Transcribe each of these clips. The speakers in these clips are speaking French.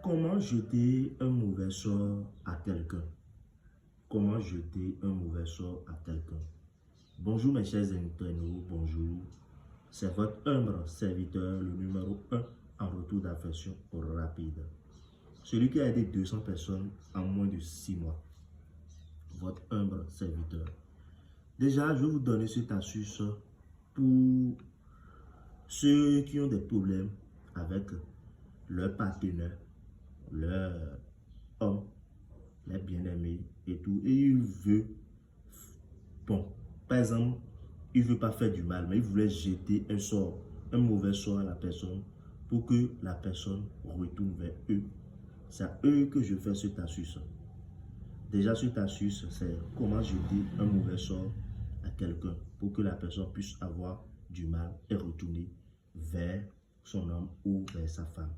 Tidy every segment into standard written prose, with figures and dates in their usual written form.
Comment jeter un mauvais sort à quelqu'un? Comment jeter un mauvais sort à quelqu'un? Bonjour mes chers internautes, bonjour. C'est votre humble serviteur, le numéro 1 en retour d'affection rapide. Celui qui a aidé 200 personnes en moins de 6 mois. Votre humble serviteur. Déjà, je vais vous donner cette astuce pour ceux qui ont des problèmes avec leur partenaire, leur homme, les bien-aimés et tout. Et il veut, bon, par exemple, il ne veut pas faire du mal, mais il voulait jeter un sort, un mauvais sort à la personne pour que la personne retourne vers eux. C'est à eux que je fais cette astuce. Déjà, cette astuce, c'est comment jeter un mauvais sort à quelqu'un pour que la personne puisse avoir du mal et retourner vers son homme ou vers sa femme.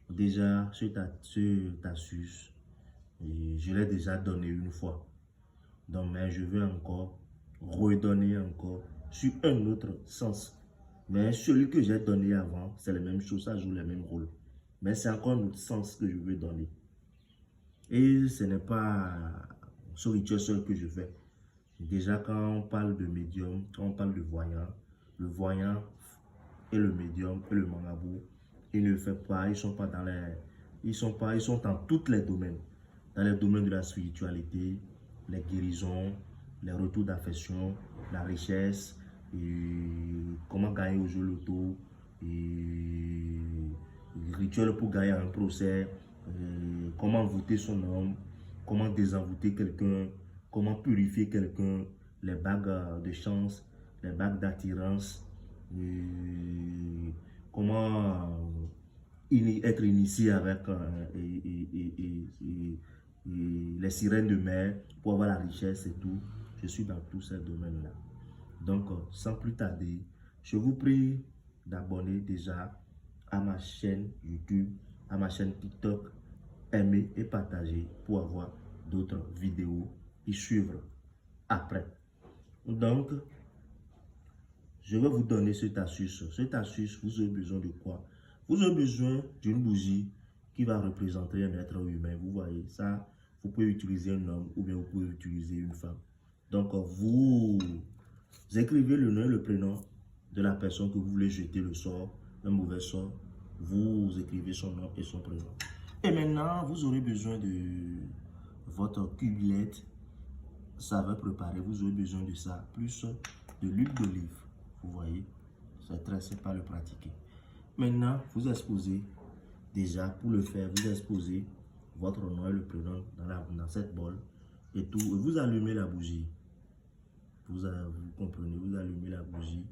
Déjà, cette astuce, je l'ai déjà donné une fois. Donc, mais je vais encore redonner encore sur un autre sens. Mais celui que j'ai donné avant, c'est la même chose, ça joue le même rôle. Mais c'est encore un autre sens que je veux donner. Et ce n'est pas ce rituel seul que je fais. Déjà, quand on parle de médium, quand on parle de voyant, le voyant et le médium et le marabout, ils ne le font pas, ils sont pas dans les... Ils sont dans tous les domaines. Dans les domaines de la spiritualité, les guérisons, les retours d'affection, la richesse, et comment gagner au jeu loto, et rituel pour gagner un procès, comment voter son homme, comment désenvoûter quelqu'un, comment purifier quelqu'un, les bagues de chance, les bagues d'attirance, comment être initié avec les sirènes de mer pour avoir la richesse et tout. Je suis dans tous ces domaines-là. Donc, sans plus tarder, je vous prie d'abonner déjà à ma chaîne YouTube, à ma chaîne TikTok, aimer et partager pour avoir d'autres vidéos qui suivent après. Donc, je vais vous donner cette astuce. Cette astuce, vous avez besoin de quoi? Vous avez besoin d'une bougie qui va représenter un être humain. Vous voyez ça, vous pouvez utiliser un homme ou bien vous pouvez utiliser une femme. Donc, vous écrivez le nom et le prénom de la personne que vous voulez jeter le sort, un mauvais sort. Vous écrivez son nom et son prénom. Et maintenant, vous aurez besoin de votre cubilette. Ça va préparer, vous aurez besoin de ça, plus de l'huile d'olive. Vous voyez, c'est très simple à le pratiquer. Maintenant, vous exposez, déjà pour le faire, vous exposez votre nom et le prénom dans cette bol et tout. Et vous allumez la bougie. Vous comprenez, vous allumez la bougie.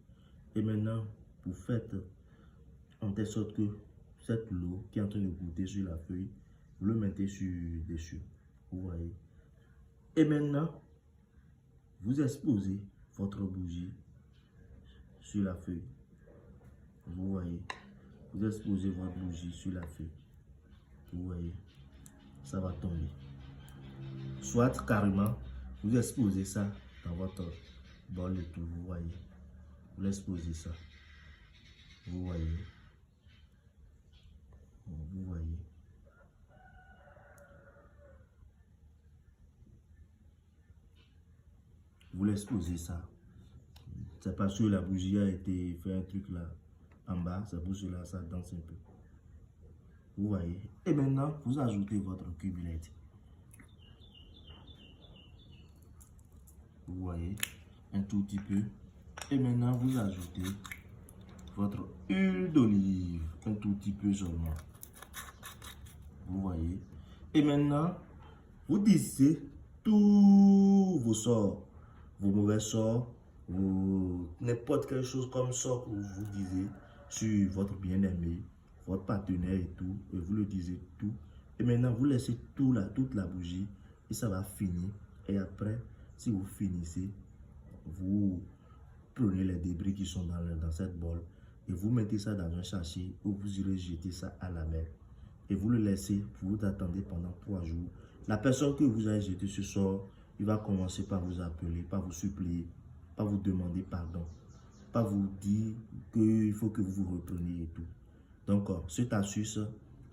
Et maintenant, vous faites en telle sorte que cette eau qui est en train de goûter sur la feuille, vous le mettez dessus. Vous voyez. Et maintenant, vous exposez votre bougie sur la feuille. Vous voyez. Vous exposez votre bougie sur la feuille. Vous voyez. Ça va tomber. Soit carrément, vous exposez ça dans votre bol et tout. Vous voyez. Vous exposez ça. Vous voyez. Vous voyez. Vous l'exposez ça. C'est parce que la bougie a été fait un truc là en bas. C'est pour cela ça danse un peu. Vous voyez. Et maintenant, vous ajoutez votre cubilette. Vous voyez. Un tout petit peu. Et maintenant, vous ajoutez votre huile d'olive. Un tout petit peu seulement. Vous voyez. Et maintenant, vous dissez tous vos sorts, vos mauvais sorts, n'importe quelle chose comme ça que vous disiez sur votre bien-aimé, votre partenaire et tout, et vous le disiez tout. Et maintenant, vous laissez tout là, toute la bougie, et ça va finir. Et après, si vous finissez, vous prenez les débris qui sont dans cette bol et vous mettez ça dans un sachet où vous irez jeter ça à la mer. Et vous le laissez, vous attendez pendant 3 jours. La personne que vous avez jeté ce sort, il va commencer par vous appeler, par vous supplier, par vous demander pardon, par vous dire qu'il faut que vous vous repreniez et tout. Donc, cette astuce,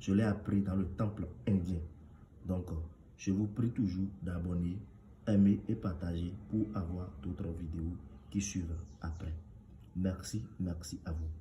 Je l'ai appris dans le temple indien. Donc, je vous prie toujours d'abonner, aimer et partager pour avoir d'autres vidéos qui suivent après. Merci, merci à vous.